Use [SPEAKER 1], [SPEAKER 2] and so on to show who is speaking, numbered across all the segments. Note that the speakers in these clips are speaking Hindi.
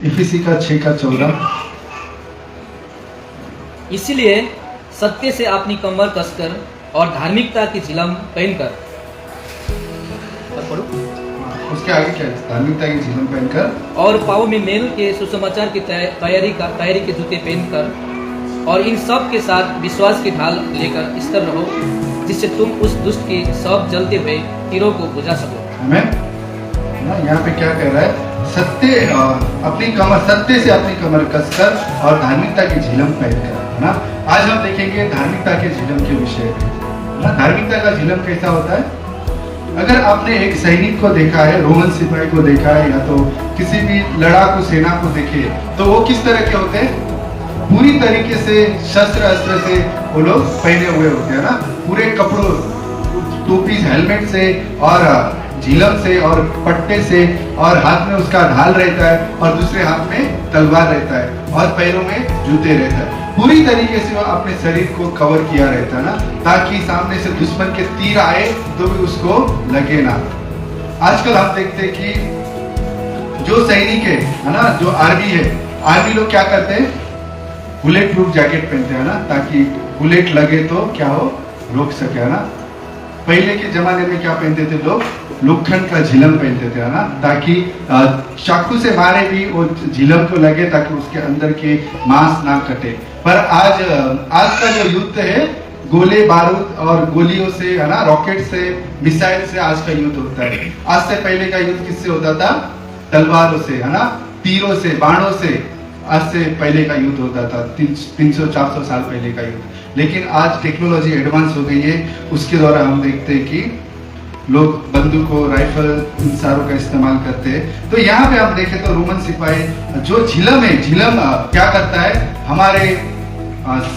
[SPEAKER 1] इफिसी का 6:14।
[SPEAKER 2] इसीलिए सत्य से अपनी कमर कसकर और धार्मिकता की झिलम पहनकर, और पढ़ो,
[SPEAKER 1] उसके आगे क्या है? धार्मिकता की झिलम पहनकर
[SPEAKER 2] और पाँव में मेल के सुसमाचार की तैयारी के जूते पहनकर, और इन सब के साथ विश्वास की ढाल लेकर स्थिर रहो, जिससे तुम उस दुष्ट की सब जलते हुए तीरों को बुझा सको।
[SPEAKER 1] हमें ना यहाँ पे क्या कह रहा है? सत्य से अपनी कमर कसकर और धार्मिकता की झिलम पहनकर, है ना। आज हम देखेंगे धार्मिकता के झिलम के विषय में, है ना। धार्मिकता का झिलम कैसा होता है? अगर आपने एक सैनिक को देखा है, रोमन सिपाही को देखा है, या तो किसी भी लड़ाकू सेना को देखे, तो वो किस तरह के होते हैं? पूरी तरीके से शस्त्र अस्त्र से वो लोग पहने हुए होते हैं ना, पूरे कपड़ों, टोपी, हेलमेट से और झिलम से और पट्टे से, और हाथ में उसका ढाल रहता है और दूसरे हाथ में तलवार रहता है और पैरों में जूते रहता है। पूरी तरीके से वो अपने शरीर को कवर किया रहता है ना, ताकि सामने से दुश्मन के तीर आए तो भी उसको लगे ना। आजकल हम देखते हैं कि जो सैनिक है ना, जो आर्मी है, आर्मी लोग क्या करते हैं? बुलेट प्रूफ जैकेट पहनते हैं ना, ताकि बुलेट लगे तो क्या हो, रोक सके, है ना। पहले के जमाने में क्या पहनते थे लोग? लोखंड का झिलम पहनते थे, है ना, ताकि चाकू से मारे भी वो झिलम को लगे, ताकि उसके अंदर के मांस ना कटे। पर आज का जो युद्ध है, गोले बारूद और गोलियों से, है ना, रॉकेट से, मिसाइल से आज का युद्ध होता है। आज से पहले का युद्ध किससे होता था? तलवारों से, है ना, तीरों से, बाणों से। आज से पहले का युद्ध होता था 300-400 साल पहले का युद्ध। लेकिन आज टेक्नोलॉजी एडवांस हो गई है, उसके द्वारा हम देखते हैं कि लोग बंदूकों, राइफल, इन सारों का इस्तेमाल करते हैं। तो यहाँ पे हम देखें तो रोमन सिपाही जो झिलम है, झिलम क्या करता है? हमारे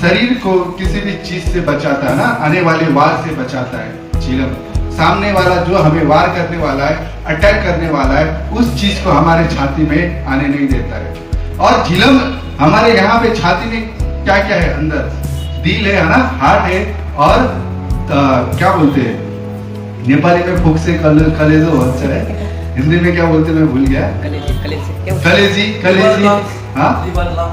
[SPEAKER 1] शरीर को किसी भी चीज से बचाता है ना, आने वाले वार से बचाता है झिलम। सामने वाला जो हमें वार करने वाला है, अटैक करने वाला है, उस चीज को हमारे छाती में आने नहीं देता है। और झिलम हमारे यहाँ पे छाती में क्या क्या है? अंदर दिल है ना, हार्ट है, और क्या बोलते हैं नेपाली में? फूक से कलेजो अच्छा है, हिंदी में क्या बोलते हैं मैं भूल गया। कलेजी, हाँ,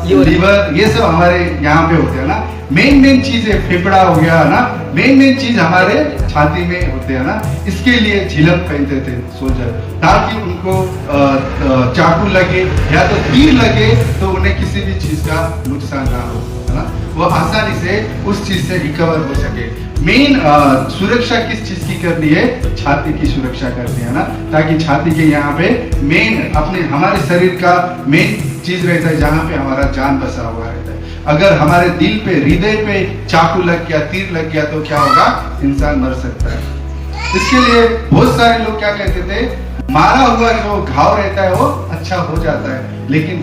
[SPEAKER 1] लीवर, ये सब हमारे यहाँ पे होते हैं ना। मेन चीज है, फेफड़ा हो गया ना, मेन चीज हमारे छाती में होते हैं ना। इसके लिए झिलम पहनते थे सोल्जर, ताकि उनको चाकू लगे या तो तीर लगे तो उन्हें किसी भी चीज का नुकसान ना हो, है ना। वो आसानी से उस चीज से रिकवर हो सके। मेन सुरक्षा किस चीज की करनी है? छाती की सुरक्षा करनी है ना, ताकि छाती के यहाँ पे मेन हमारे शरीर का मेन चीज रहता है, जहाँ पे हमारा जान बसा हुआ रहता है। अगर हमारे दिल पे, हृदय पे चाकू लग गया, तीर लग गया, तो क्या होगा? इंसान मर सकता है। इसके लिए बहुत सारे लोग क्या कहते थे? मारा हुआ जो घाव रहता है वो अच्छा हो जाता है, लेकिन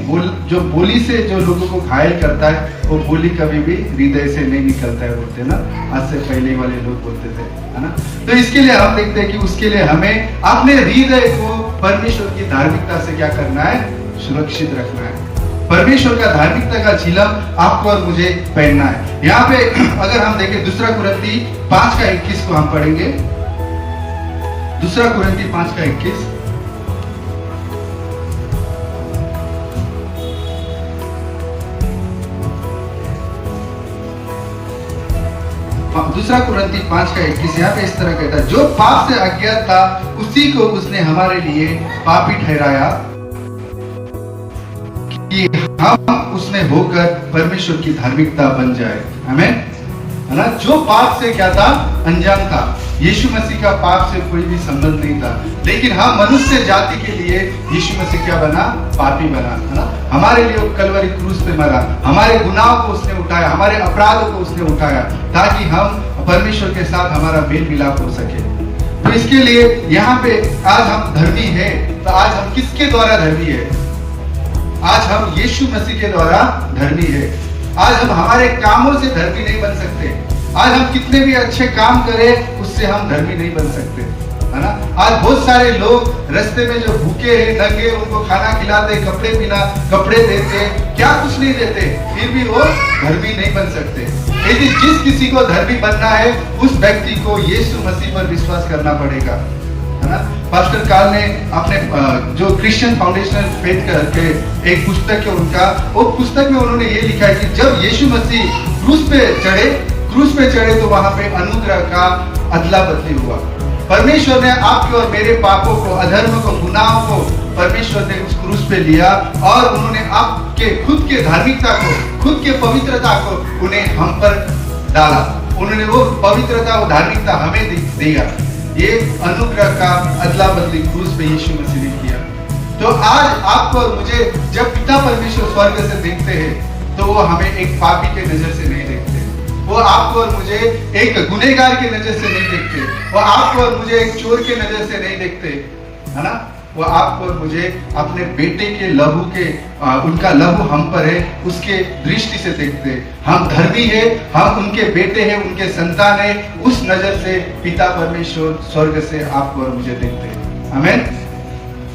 [SPEAKER 1] जो बोली से जो लोगों को घायल करता है, वो बोली कभी भी हृदय से नहीं निकलता है, बोलते ना। आज से पहले वाले लोग बोलते थे, है ना। तो इसके लिए हम देखते हैं कि उसके लिए हमें अपने हृदय को परमेश्वर की धार्मिकता से क्या करना है? सुरक्षित रखना है। परमेश्वर का धार्मिकता का झिलम आपको और मुझे पहनना है। यहाँ पे अगर हम देखें 2 कुरिन्ती 5:21 को हम पढ़ेंगे। 2 कुरिन्ती 5:21। 2 कुरिन्ती 5:21 यहाँ पे इस तरह कहता है, जो पाप से अज्ञात था उसी को उसने हमारे लिए पापी ठहराया, कि हम उसमें होकर परमेश्वर की धार्मिकता बन जाए। आमीन, है ना। जो पाप से क्या था? अनजान था। यीशु मसीह का पाप से कोई भी संबंध नहीं था, लेकिन हम मनुष्य जाति के लिए यीशु मसीह क्या बना? पापी बना, है ना। हमारे लिए कलवरी क्रूस पे मरा, हमारे गुनाहों को उसने उठाया, हमारे अपराधों को उसने उठाया, ताकि हम परमेश्वर के साथ हमारा मेल मिलाप हो सके। तो इसके लिए यहाँ पे आज हम धर्मी है, तो आज हम किसके द्वारा धर्मी है? आज हम यीशु मसीह के द्वारा धर्मी है। आज हम हमारे कामों से धर्मी नहीं बन सकते। आज हम कितने भी अच्छे काम करें, उससे हम धर्मी नहीं बन सकते, है ना। आज बहुत सारे लोग रास्ते में जो भूखे हैं, नंगे, उनको खाना खिलाते, कपड़े देते, क्या कुछ नहीं देते, फिर भी वो धर्मी नहीं बन सकते। यदि जिस किसी को धर्मी बनना है, उस व्यक्ति को यीशु मसीह पर विश्वास करना पड़ेगा, है ना। पास्टर काल ने अपने जो क्रिश्चियन फाउंडेशनल फेथ करके एक पुस्तक है उनका, वो पुस्तक में उन्होंने ये लिखा है कि जब यीशु मसीह क्रूस पे चढ़े तो वहां पे अनुग्रह का अदला बदली हुआ। परमेश्वर ने आपके और मेरे पापों को, अधर्म को, गुनाहों को परमेश्वर ने उस क्रूस पे लिया और उन्होंने आपके खुद के धार्मिकता को, खुद के पवित्रता को उन्हें हम पर डाला। उन्होंने वो पवित्रता, वो धार्मिकता हमें दिया। ये अनुग्रह का अदला बदली क्रूस पे यीशु मसीह ने किया। तो आज आपको और मुझे जब पिता परमेश्वर स्वर्ग से देखते हैं तो वो हमें एक पापी के नजर से नहीं देखते, वो आपको और मुझे एक गुनहगार के नजर से नहीं देखते, वो आपको और मुझे एक चोर के नजर से नहीं देखते, है ना। वो आपको और मुझे अपने बेटे के लहू के उनका लहू हम पर है उसके दृष्टि से देखते। हम धर्मी है, हम उनके बेटे हैं, उनके संतान है, उस नजर से पिता परमेश्वर स्वर्ग से आपको और मुझे देखते हैं। आमीन,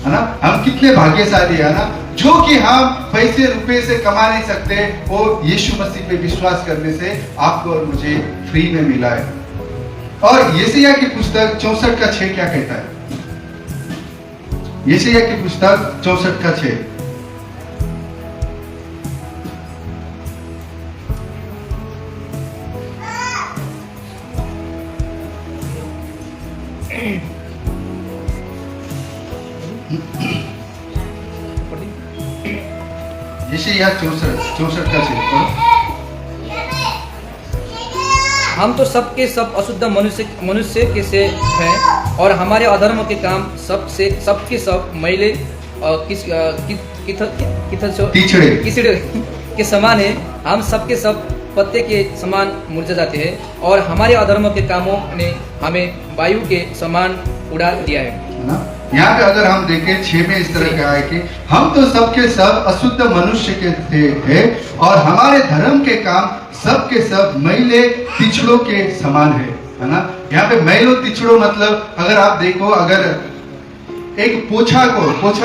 [SPEAKER 1] है ना। हम कितने भाग्यशाली है ना, जो कि हम पैसे रुपए से कमा नहीं सकते, वो यीशु मसीह पे विश्वास करने से आपको और मुझे फ्री में मिला है। और यशायाह की पुस्तक 64:6 क्या कहता है? यशायाह की पुस्तक 64:6। यशायाह 64:6।
[SPEAKER 2] हम तो सबके सब अशुद्ध मनुष्य के से हैं और हमारे अधर्म के काम सबके सब मैले कीचड़े के समान है। हम सबके सब पत्ते के समान मुरझा जाते हैं और हमारे अधर्म के कामों ने हमें वायु के समान उड़ा दिया है
[SPEAKER 1] ना। यहाँ पे अगर हम देखें 6 में इस तरह का है कि हम तो सबके सब अशुद्ध मनुष्य के थे और हमारे धर्म के काम सबके सब मैले तिचड़ों के समान है ना। यहाँ पे मैलो तिचड़ों मतलब अगर आप देखो, अगर एक पोछा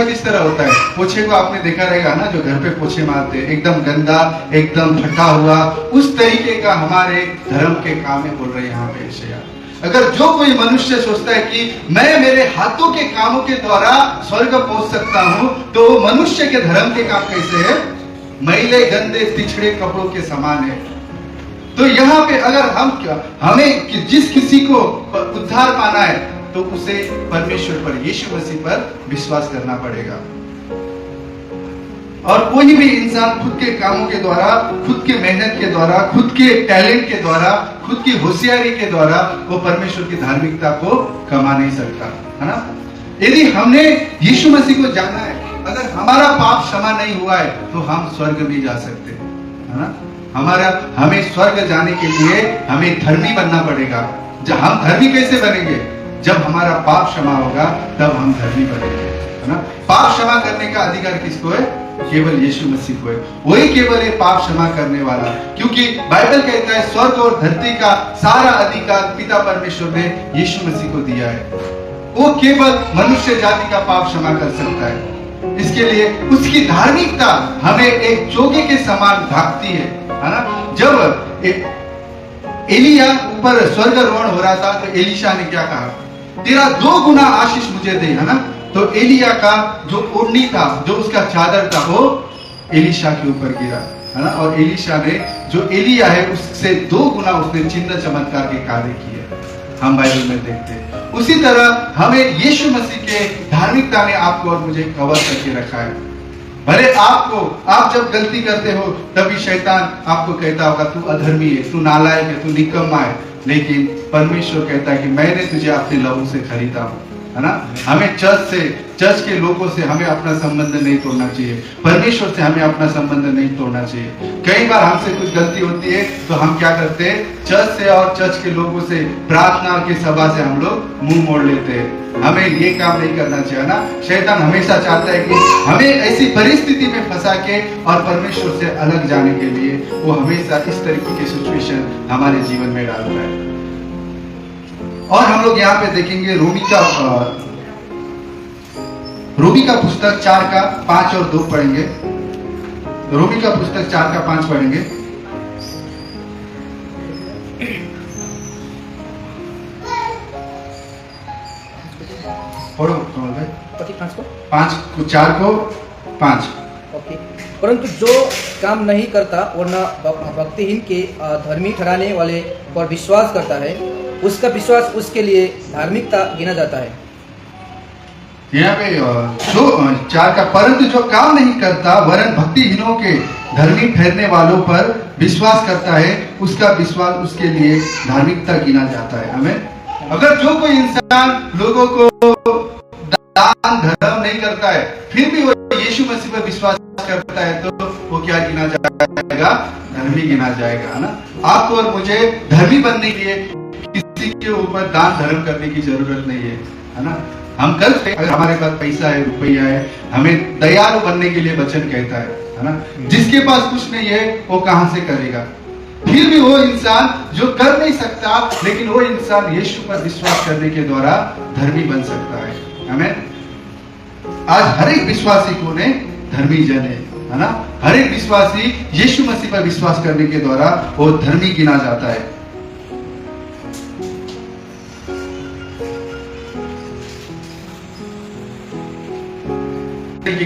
[SPEAKER 1] किस तरह होता है, पोछे को आपने देखा रहेगा ना, जो घर पे पोछे मारते हैं, एकदम गंदा, एकदम फटा हुआ, उस तरीके का हमारे धर्म के काम में बोल रहे हैं यहाँ पे यशायाह। अगर जो कोई मनुष्य सोचता है कि मैं मेरे हाथों के कामों के द्वारा स्वर्ग पहुंच सकता हूं, तो वो मनुष्य के धर्म के काम कैसे है? मैले गंदे तिछड़े कपड़ों के समान है। तो यहाँ पे अगर हमें जिस किसी को उद्धार पाना है तो उसे परमेश्वर पर, यीशु मसीह पर विश्वास करना पड़ेगा। और कोई भी इंसान खुद के कामों के द्वारा, खुद के मेहनत के द्वारा, खुद के टैलेंट के द्वारा, खुद की होशियारी के द्वारा वो परमेश्वर की धार्मिकता को कमा नहीं सकता, है ना। यदि हमने यीशु मसीह को जाना है, अगर हमारा पाप क्षमा नहीं हुआ है तो हम स्वर्ग नहीं जा सकते, है ना। हमें स्वर्ग जाने के लिए हमें धर्मी बनना पड़ेगा। जब हम धर्मी कैसे बनेंगे? जब हमारा पाप क्षमा होगा तब हम धर्मी बनेंगे, है ना। पाप क्षमा करने का अधिकार किसको है? केवल यीशु मसीह को है। वही केवल है पाप क्षमा करने वाला, क्योंकि बाइबल कहता है स्वर्ग और धरती का सारा अधिकार पिता परमेश्वर ने यीशु मसीह को दिया है। वो केवल मनुष्य जाति का पाप क्षमा कर सकता है। इसके लिए उसकी धार्मिकता हमें एक चोगे के समान ढांकती है ना। जब एलिया ऊपर स्वर्गारोहण हो रहा था तो एलीशा ने क्या कहा? तेरा 2 गुना आशीष मुझे दे, है ना। तो एलिया का जो ओढ़नी था, जो उसका चादर था, वो एलीशा के ऊपर गिरा, है ना। और एलीशा ने, जो एलिया है, उससे 2 गुना उसने चिन्ह चमत्कार के कार्य किए, हम बाइबल में देखते हैं। उसी तरह हमें यीशु मसीह के धार्मिकता ने आपको और मुझे कवर करके रखा है। भले आप जब गलती करते हो तभी शैतान आपको कहता होगा तू अधर्मी है, तू नालायक है, तू निकम्मा है, लेकिन परमेश्वर कहता है कि मैंने तुझे अपने लहू से खरीदा हूं, है ना। हमें चर्च के लोगों से हमें अपना संबंध नहीं तोड़ना चाहिए, परमेश्वर से हमें अपना संबंध नहीं तोड़ना चाहिए। कई बार हमसे कुछ गलती होती है तो हम क्या करते हैं? चर्च से और चर्च के लोगों से, प्रार्थना की सभा से हम लोग मुंह मोड़ लेते हैं। हमें ये काम नहीं करना चाहिए ना। शैतान हमेशा चाहता है कि हमें ऐसी परिस्थिति में फंसा के और परमेश्वर से अलग जाने के लिए वो हमेशा इस तरीके की सिचुएशन हमारे जीवन में डालता है। और हम लोग यहाँ पे देखेंगे रोमी का पुस्तक 4:5 और 2 पढ़ेंगे। रोमी का पुस्तक 4:5 पढ़ेंगे। पढ़ो कमल भाई।
[SPEAKER 2] कथी 5 को?
[SPEAKER 1] 5 को 4 को 5।
[SPEAKER 2] ओके। परंतु जो काम नहीं करता और न भक्तिहीन के धर्मी ठहराने वाले पर विश्वास करता है, उसका विश्वास उसके लिए धार्मिकता गिना जाता है।
[SPEAKER 1] यहाँ पे जो 4 का, परंतु जो काम नहीं करता वरन भक्तिहीनों के धर्मी ठहरने वालों पर विश्वास करता है, उसका विश्वास उसके लिए धार्मिकता गिना जाता है। हमें अगर जो कोई इंसान लोगों को दान धर्म नहीं करता है, फिर भी वो यीशु मसीह पर विश्वास करता है, तो वो क्या गिना जाएगा? धर्मी गिना जाएगा, है ना। आपको और मुझे धर्मी बनने के लिए किसी के ऊपर दान धर्म करने की जरूरत नहीं है ना। हम करते, अगर हमारे पास पैसा है, रुपया है, हमें दयालु बनने के लिए वचन कहता है ना। जिसके पास कुछ नहीं है वो कहां से करेगा? फिर भी वो इंसान जो कर नहीं सकता, लेकिन वो इंसान यीशु पर विश्वास करने के द्वारा धर्मी बन सकता है। हमें आज हर एक विश्वासी को ने धर्मी जन है ना। हर एक विश्वासी यीशु मसीह पर विश्वास करने के द्वारा वो धर्मी गिना जाता है।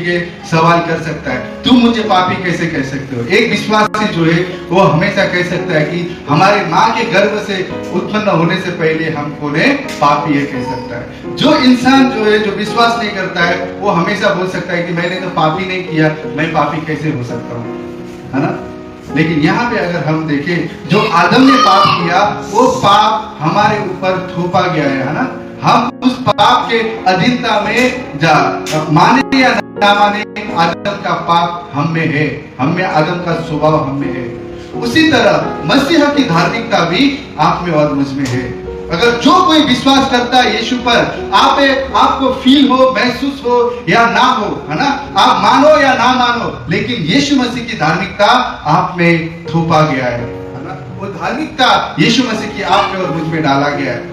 [SPEAKER 1] के सवाल कर सकता है, तुम मुझे पापी कैसे कह सकते हो? एक विश्वासी जो है वो हमेशा कह सकता है कि हमारे माँ के गर्भ से उत्पन्न होने से पहले हमको ने पापी है कह सकता है। जो इंसान जो है, जो विश्वास नहीं करता है, वो हमेशा बोल सकता है कि मैंने तो पापी नहीं किया, मैं पापी कैसे हो सकता हूँ, है ना। लेकिन यहाँ पे अगर हम देखें, जो आदम ने पाप किया, वो पाप हमारे ऊपर थोपा गया है ना। हम उस पाप के अधीनता में माने या ना माने, आदम का पाप हम में है, हम में आदम का स्वभाव हम में है। उसी तरह मसीह की धार्मिकता भी आप में और मुझ में है। अगर जो कोई विश्वास करता है यीशु पर, आपको फील हो, महसूस हो या ना हो, है ना, आप मानो या ना मानो, लेकिन यीशु मसीह की धार्मिकता आप में थोपा गया है ना। वो धार्मिकता यीशु मसीह की आप में और मुझ में डाला गया है।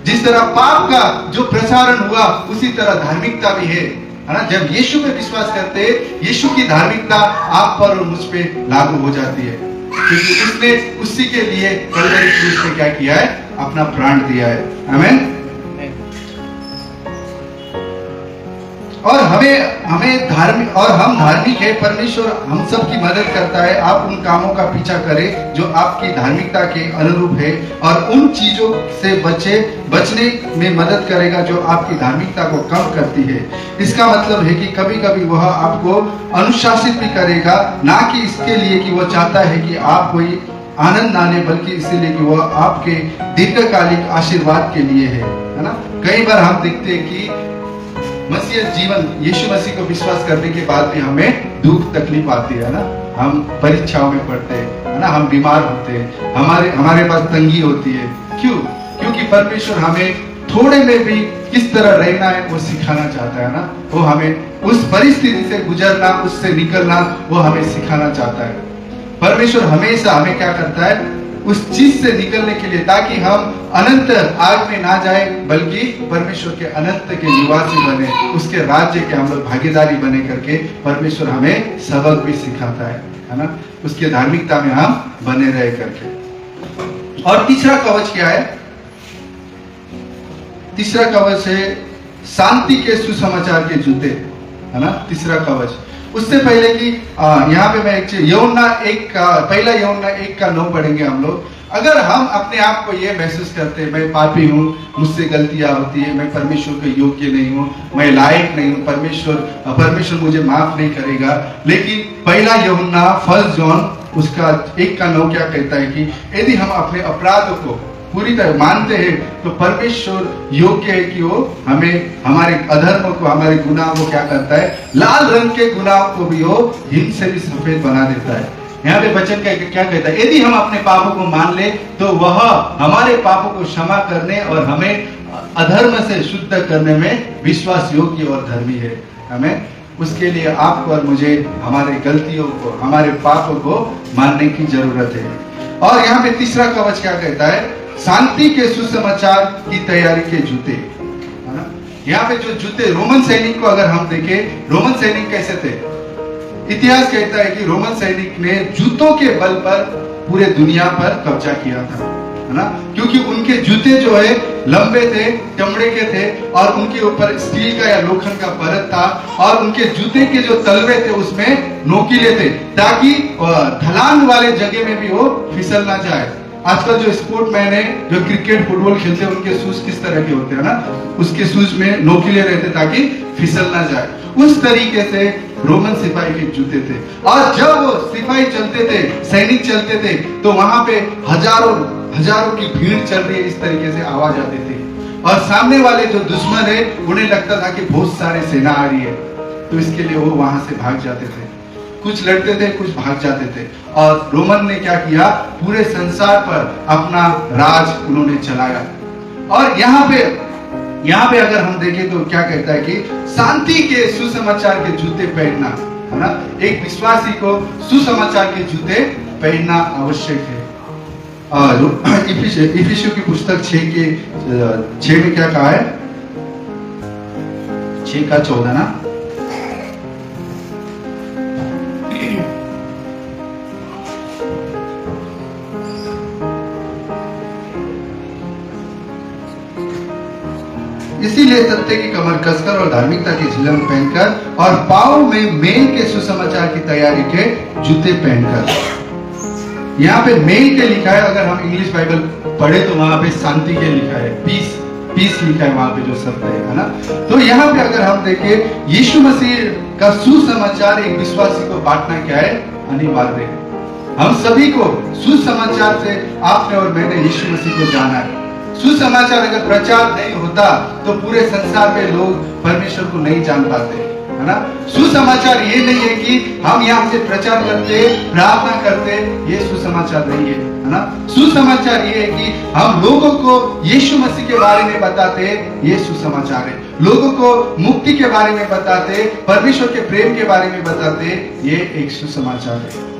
[SPEAKER 1] जिस तरह पाप का जो प्रसारण हुआ, उसी तरह धार्मिकता भी है ना। जब यीशु पे विश्वास करते, यीशु की धार्मिकता आप पर और मुझ पे लागू हो जाती है, क्योंकि उसने उसी के लिए कलवरी क्रूस पे क्या किया है? अपना प्राण दिया है। आमीन। और हमें धार्मिक, और हम धार्मिक है, परमेश्वर हम सब की मदद करता है। आप उन कामों का पीछा करें जो आपकी धार्मिकता के अनुरूप है, और उन चीजों से बचने में मदद करेगा जो आपकी धार्मिकता को कम करती है। इसका मतलब है कि कभी कभी वह आपको अनुशासित भी करेगा, ना कि इसके लिए कि वह चाहता है कि आप कोई आनंद ना ले, बल्कि इसीलिए कि वह आपके दीर्घकालिक आशीर्वाद के लिए है ना। कई बार हम देखते हैं कि मसीह जीवन, यीशु मसीह को विश्वास करने के बाद भी हमें दुख तकलीफ आती है ना। हम परीक्षाओं में पड़ते हैं, है ना, हम बीमार होते हैं, हमारे पास तंगी होती है। क्यों? क्योंकि परमेश्वर हमें थोड़े में भी किस तरह रहना है वो सिखाना चाहता है ना। वो हमें उस परिस्थिति से गुजरना, उससे निकलना, वो हमें सिखाना चाहता है। परमेश्वर हमेशा हमें क्या करता है? उस चीज से निकलने के लिए, ताकि हम अनंत आग में ना जाए, बल्कि परमेश्वर के अनंत के निवासी बने, उसके राज्य के हम लोग भागीदारी बने करके परमेश्वर हमें सबक भी सिखाता है ना। उसके धार्मिकता में हम बने रहे करके। और तीसरा कवच क्या है? तीसरा कवच है शांति के सुसमाचार के जूते, है ना। तीसरा कवच। उससे पहले कि यहाँ पे मैं एक चीज, पहला यूहन्ना 1:9 पढ़ेंगे हम लोग। अगर हम अपने आप को ये महसूस करते हैं, मैं पापी हूँ, मुझसे गलतियां होती है, मैं परमेश्वर के योग्य नहीं हूँ, मैं लायक नहीं हूँ, परमेश्वर मुझे माफ नहीं करेगा, लेकिन पहला यूहन्ना 1 जॉन उसका 1:9 क्या कहता है कि यदि हम अपने अपराधों को पूरी तरह मानते हैं, तो परमेश्वर योग्य है कि वो हमें हमारे अधर्म को, हमारे गुनाह को क्या करता है? लाल रंग के गुनाह को भी वो हिम से भी सफेद बना देता है। यहाँ पे वचन क्या कहता है? यदि हम अपने पापों को मान ले, तो वह हमारे पापों को क्षमा करने और हमें अधर्म से शुद्ध करने में विश्वास योग्य और धर्मी है। हमें उसके लिए आपको और मुझे हमारे गलतियों को, हमारे पापों को मानने की जरूरत है। और यहाँ पे तीसरा कवच क्या कहता है? शांति के सुसमाचार की तैयारी के जूते, है ना। यहाँ पे जो जूते, रोमन सैनिक को अगर हम देखें, रोमन सैनिक कैसे थे? इतिहास कहता है कि रोमन सैनिक ने जूतों के बल पर पूरे दुनिया पर कब्जा किया था। है ना, क्योंकि उनके जूते जो है लंबे थे, चमड़े के थे और उनके ऊपर स्टील का या लोखंड का परत था और उनके जूते के जो तलवे थे उसमें नोकीले थे, ताकि ढलान वाले जगह में भी वो फिसल ना जाए। आजकल जो स्पोर्टमैन है, जो क्रिकेट फुटबॉल खेलते हैं, उनके शूज किस तरह के होते हैं ना, उसके शूज में नोकीले रहते ताकि फिसल ना जाए। उस तरीके से रोमन सिपाही के जूते थे। और जब वो सिपाही चलते थे, सैनिक चलते थे, तो वहां पे हजारों की भीड़ चल रही है, इस तरीके से आवाज आती थी। और सामने वाले जो दुश्मन है, उन्हें लगता था कि बहुत सारे सेना आ रही है, तो इसके लिए वो वहां से भाग जाते थे। कुछ लड़ते थे, कुछ भाग जाते थे। और रोमन ने क्या किया, पूरे संसार पर अपना राज उन्होंने चलाया। और यहाँ पे अगर हम देखें तो क्या कहता है कि शांति के सुसमाचार के जूते पहनना, है ना, एक विश्वासी को सुसमाचार के जूते पहनना आवश्यक है। इफिसियों की पुस्तक 6 में क्या कहा है, 6:14 ना, इसीलिए सत्य की कमर कसकर और धार्मिकता की झिलम पहनकर और पाँव में मेल के सुसमाचार की तैयारी के जूते पहनकर। यहाँ पे मेल के लिखा है, अगर हम इंग्लिश बाइबल पढ़े तो वहां पे शांति के लिखा है, पीस लिखा है वहां पे जो शब्द है ना। तो यहाँ पे अगर हम देखें, यीशु मसीह का सुसमाचार एक विश्वासी को बांटना क्या है, अनिवार्य है। हम सभी को सुसमाचार से, आपने और मैंने यीशु मसीह को जाना है। सुसमाचार अगर प्रचार नहीं होता तो पूरे संसार में लोग परमेश्वर को नहीं जान पाते, है ना। सुसमाचार ये नहीं है कि हम यहाँ से प्रचार करते, प्रार्थना करते, ये सुसमाचार नहीं है ना। सुसमाचार ये है कि हम लोगों को यीशु मसीह के बारे में बताते, ये सुसमाचार है। लोगों को मुक्ति के बारे में बताते, परमेश्वर के प्रेम के बारे में बताते, ये एक सुसमाचार है।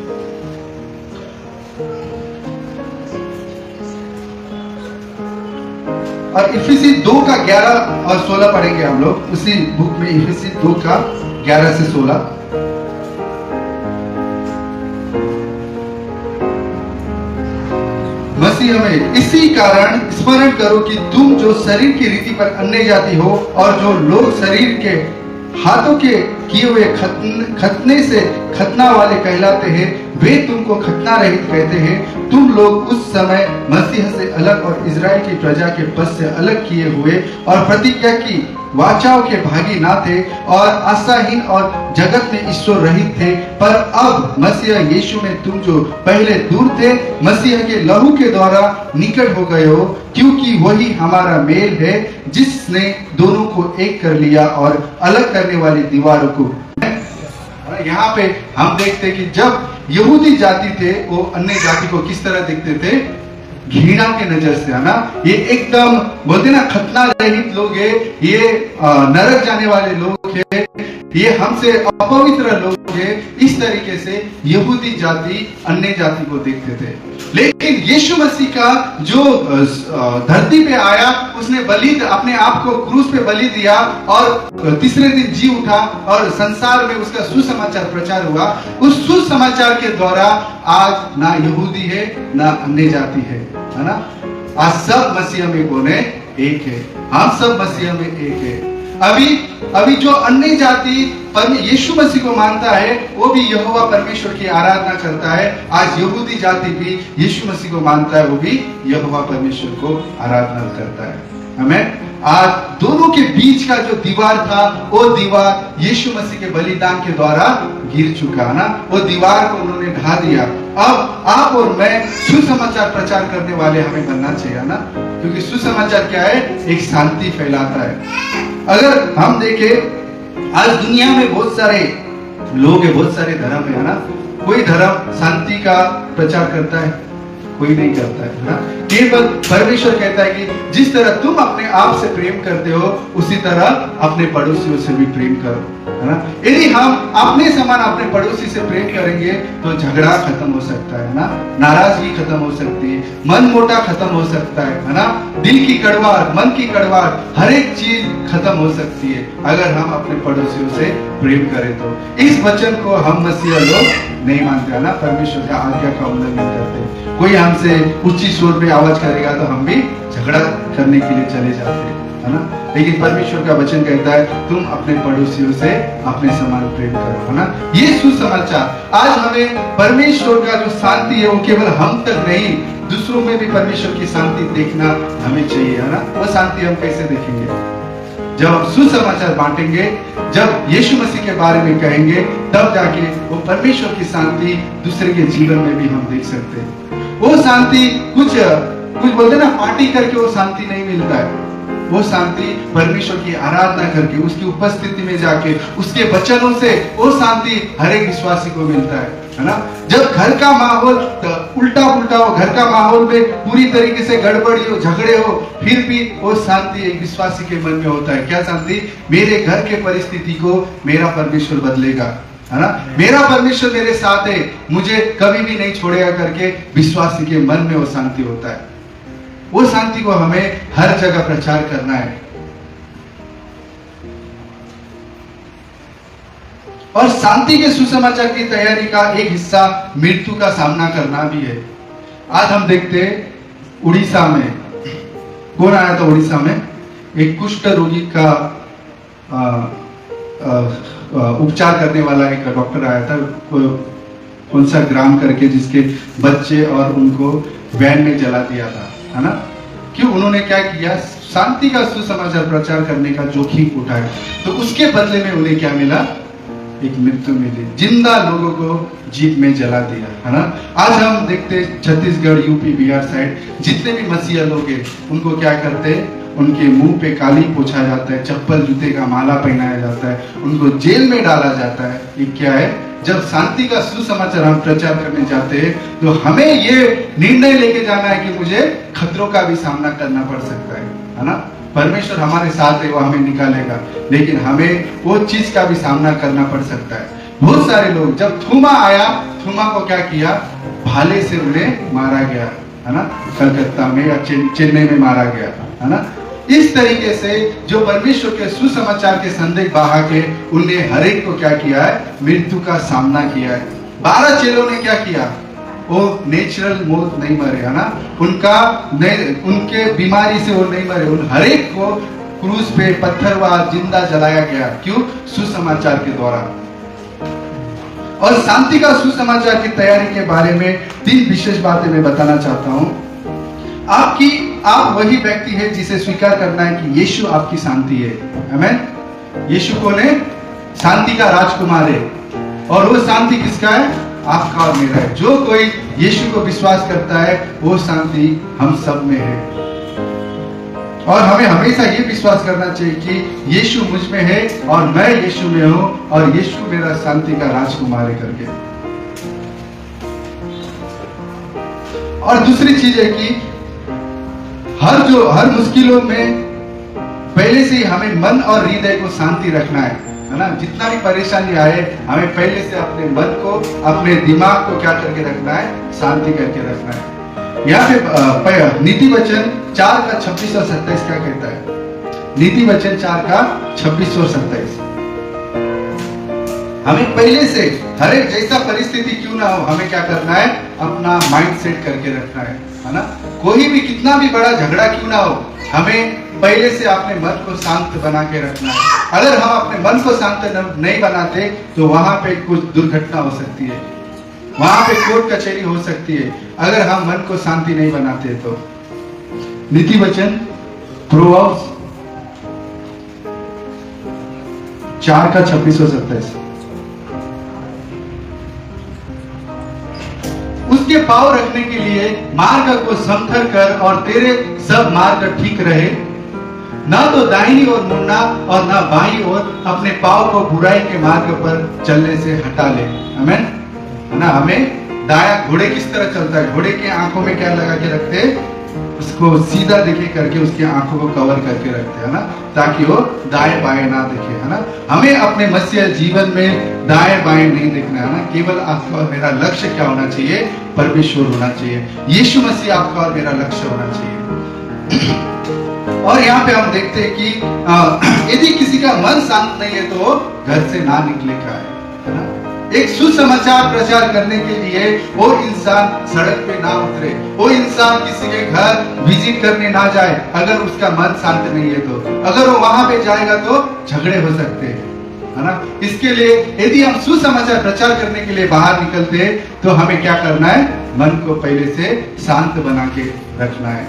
[SPEAKER 1] और इफिसी 2:11 और 16 पढ़ेंगे हम लोग, उसी बुक में इफिसी 2:11 से 16। मसीह हमें इसी कारण स्मरण करो कि तुम जो शरीर की रीति पर अन्य जाति हो और जो लोग शरीर के हाथों के किए हुए खतने से खतना वाले कहलाते हैं, वे तुमको खतना रहित कहते हैं। तुम लोग उस समय मसीह से अलग और इजराइल की प्रजा के पद से अलग किए हुए और प्रतिज्ञा की वाचाओं के भागी ना थे और आशाहीन और जगत में ईश्वर रहित थे। पर अब मसीह यीशु में तुम जो पहले दूर थे, मसीह के लहू के द्वारा निकट हो गए हो, क्योंकि वही हमारा मेल है जिसने दोनों को एक कर लिया और अलग करने वाली दीवारों को। यहाँ पे हम देखते कि जब यहूदी जाति थे, वो अन्य जाति को किस तरह देखते थे, घृणा के नजर से, है ना। ये एकदम बोलते ना खतना रहित लोग है, ये नरक जाने वाले लोग है, ये हमसे अपवित्र लोग है, इस तरीके से यहूदी जाति अन्य जाति को देखते थे। लेकिन यीशु मसीह का जो धरती पे आया, उसने अपने आप को क्रूस पे बलि दिया और तीसरे दिन जी उठा और संसार में उसका सुसमाचार प्रचार हुआ। उस सुसमाचार के द्वारा आज ना यहूदी है ना अन्य जाति है ना। आज सब मसीह में कौन है, एक है। हम सब मसीह में एक है। अभी जो अन्य जाति यीशु मसीह को मानता है, वो भी यहोवा परमेश्वर की आराधना करता है। आज यहूदी जाति भी यीशु मसीह को मानता है, वो भी यहोवा परमेश्वर को आराधना करता है। हमें आज दोनों के बीच का जो दीवार था, वो दीवार यीशु मसीह के बलिदान के द्वारा गिर चुका है ना। वो दीवार को उन्होंने ढा दिया। अब आप और मैं सुसमाचार प्रचार करने वाले हमें बनना चाहिए ना, क्योंकि सुसमाचार क्या है, एक शांति फैलाता है। अगर हम देखें, आज दुनिया में बहुत सारे लोग हैं, बहुत सारे धर्म है ना। कोई धर्म शांति का प्रचार करता है, कोई नहीं करता है ना। केवल परमेश्वर कहता है कि जिस तरह तुम अपने आप से प्रेम करते हो, उसी तरह अपने पड़ोसियों से भी प्रेम करो, है है ना। यदि हम अपने समान अपने पड़ोसी से प्रेम करेंगे तो झगड़ा खत्म हो सकता है ना, नाराजगी खत्म हो सकती है, मन मोटा खत्म हो सकता है ना, दिल की कड़वाहट, मन की कड़वाहट, हर एक चीज खत्म हो सकती है अगर हम अपने पड़ोसियों से प्रेम करें तो। इस वचन को हम मसीहा लोग नहीं मानते है ना, परमेश्वर का आज्ञा का उल्लंघन करते। कोई हमसे ऊंची स्वर में आवाज करेगा तो हम भी झगड़ा करने के लिए चले जाते हैं, है ना। लेकिन परमेश्वर का वचन कहता है तुम अपने पड़ोसियों से अपने समान प्रेम करो, है ना। ये सुसमाचार आज हमें परमेश्वर का जो शांति है वो केवल हम तक नहीं, दूसरों में भी परमेश्वर की शांति देखना हमें चाहिए, है ना। वो शांति हम कैसे देखेंगे? जब हम सुसमाचार बांटेंगे, जब यीशु मसीह के बारे में कहेंगे, तब जाके वो परमेश्वर की शांति दूसरे के जीवन में भी हम देख सकते हैं। वो शांति कुछ बोलते ना, पार्टी करके वो शांति नहीं मिलता है। वो शांति परमेश्वर की आराधना करके, उसकी उपस्थिति में जाके, उसके वचनों से वो शांति हर एक विश्वासी को मिलता है ना। जब घर का माहौल उल्टा पुल्टा हो, घर का माहौल में पूरी तरीके से गड़बड़ी हो, झगड़े हो, फिर भी वो शांति एक विश्वासी के मन में होता है। क्या शांति? मेरे घर के परिस्थिति को मेरा परमेश्वर बदलेगा, है ना। मेरा परमेश्वर मेरे साथ है, मुझे कभी भी नहीं छोड़ेगा करके विश्वासी के मन में वो शांति होता है। वो शांति को हमें हर जगह प्रचार करना है। और शांति के सुसमाचार की तैयारी का एक हिस्सा मृत्यु का सामना करना भी है। आज हम देखते हैं उड़ीसा में, कौन आया था उड़ीसा में? एक कुष्ठ रोगी का उपचार करने वाला एक डॉक्टर आया था, कौन सा ग्राम करके, जिसके बच्चे और उनको वैन में जला दिया था, है ना। क्यों? उन्होंने क्या किया? शांति का सुसमाचार प्रचार करने का जोखिम उठाया, तो उसके बदले में उन्हें क्या मिला? एक मृत्यु मिली, जिंदा लोगों को जीप में जला दिया, है ना। आज हम देखते छत्तीसगढ़, यूपी, बिहार साइड जितने भी मसीहा लोग हैं उनको क्या करते हैं? उनके मुंह पे काली पोछा जाता है, चप्पल जूते का माला पहनाया जाता है, उनको जेल में डाला जाता है। ये क्या है? जब शांति का सुसमाचार हम प्रचार करने जाते हैं तो हमें ये निर्णय लेके जाना है कि मुझे खतरों का भी सामना करना पड़ सकता है ना। परमेश्वर हमारे साथ है, वो हमें निकालेगा, लेकिन हमें वो चीज का भी सामना करना पड़ सकता है। बहुत सारे लोग, जब थूमा आया, थूमा को क्या किया? भाले से उन्हें मारा गया, है ना। कलकत्ता में या चेन्नई में मारा गया, है ना। इस तरीके से जो परमेश्वर के सुसमाचार के संदेश बहा के उनने हर एक को क्या किया है? मृत्यु का सामना किया है। 12 चेलों ने क्या किया? वो नेचुरल मौत नहीं मरे, है ना। उनके बीमारी से वो नहीं मरे, उन हर एक को क्रूस पे पत्थरवार जिंदा जलाया गया। क्यों? सुसमाचार के द्वारा। और शांति का सुसमाचार की तैयारी के बारे में 3 विशेष बातें मैं बताना चाहता हूं। आप वही व्यक्ति है जिसे स्वीकार करना है कि यीशु आपकी शांति है, आमीन। यीशु कौन है? शांति का राजकुमार है। और वो शांति किसका है? आपका और मेरा है। जो कोई यीशु को विश्वास करता है वो शांति हम सब में है। और हमें हमेशा ये विश्वास करना चाहिए कि यीशु मुझ में है और मैं यीशु में हूं और यीशु मेरा शांति का राजकुमार है करके। और दूसरी चीज है कि हर मुश्किलों में पहले से ही हमें मन और हृदय को शांति रखना है ना। जितना भी परेशानी आए, हमें पहले से अपने मन को, अपने दिमाग को क्या करके रखना है? शांति करके रखना है। यहाँ पे नीति वचन 4 का 26 और 27 क्या कहता है? नीति वचन 4 का 26 और 27। हमें पहले से हर एक जैसा परिस्थिति क्यों ना हो, हमें क्या करना है? अपना माइंड सेट करके रखना है ना। कोई भी कितना भी बड़ा झगड़ा क्यों ना हो, हमें पहले से अपने मन को शांत बना के रखना है। अगर हम अपने मन को शांत नहीं बनाते तो वहां पे कुछ दुर्घटना हो सकती है, वहां पे कोर्ट कचहरी हो सकती है, अगर हम मन को शांति नहीं बनाते तो। नीति वचन प्रोवर्ब्स 4 का 26 और 27। उसके पांव रखने के लिए मार्ग को समथर कर और तेरे सब मार्ग ठीक रहे। ना तो दाहिनी ओर मुड़ना और ना बाईं ओर अपने पांव को बुराई के मार्ग पर चलने से हटा ले। आमीन। है ना। हमें दाया, घोड़े किस तरह चलता है? घोड़े के आंखों में क्या लगा के रखते हैं? उसको सीधा देखे करके उसकी आंखों को कवर करके रखते हैं ना, ताकि वो दाएं बाएं ना देखे, है ना। हमें अपने मसीह जीवन में दाएं बाएं नहीं देखना है ना, केवल आपका और मेरा लक्ष्य क्या होना चाहिए? परमेश्वर होना चाहिए, यीशु मसीह आपका और मेरा लक्ष्य होना चाहिए। और यहाँ पे हम देखते हैं कि यदि किसी का मन शांत नहीं है तो वो घर से ना निकले का है ना। एक सुसमाचार प्रचार करने के लिए वो इंसान सड़क पे ना उतरे, वो इंसान किसी के घर विजिट करने ना जाए अगर उसका मन शांत नहीं है तो। अगर वो वहां पे जाएगा तो झगड़े हो सकते हैं, है ना। इसके लिए यदि हम सुसमाचार प्रचार करने के लिए बाहर निकलते हैं तो हमें क्या करना है? मन को पहले से शांत बना के रखना है।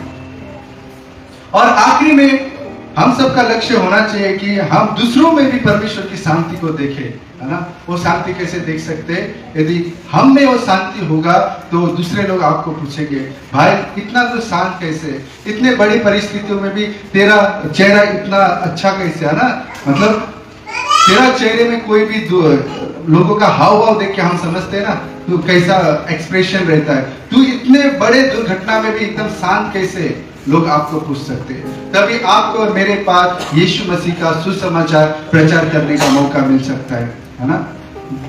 [SPEAKER 1] और आखिरी में हम सबका लक्ष्य होना चाहिए कि हम दूसरों में भी परमेश्वर की शांति को देखें, है ना। वो शांति कैसे देख सकते हैं? यदि हम में वो शांति होगा तो दूसरे लोग आपको पूछेंगे, भाई इतना तो शांत कैसे, इतने बड़ी परिस्थितियों में भी तेरा चेहरा इतना अच्छा कैसे, है ना। मतलब तेरा चेहरे में कोई भी लोगों का हाव भाव देख के हम समझते हैं ना, तो कैसा एक्सप्रेशन रहता है, तू इतने बड़े दुर्घटना में भी एकदम शांत कैसे, लोग आपको पूछ सकते हैं। तभी आपको और मेरे पास यीशु मसीह का सुसमाचार प्रचार करने का मौका मिल सकता है ना।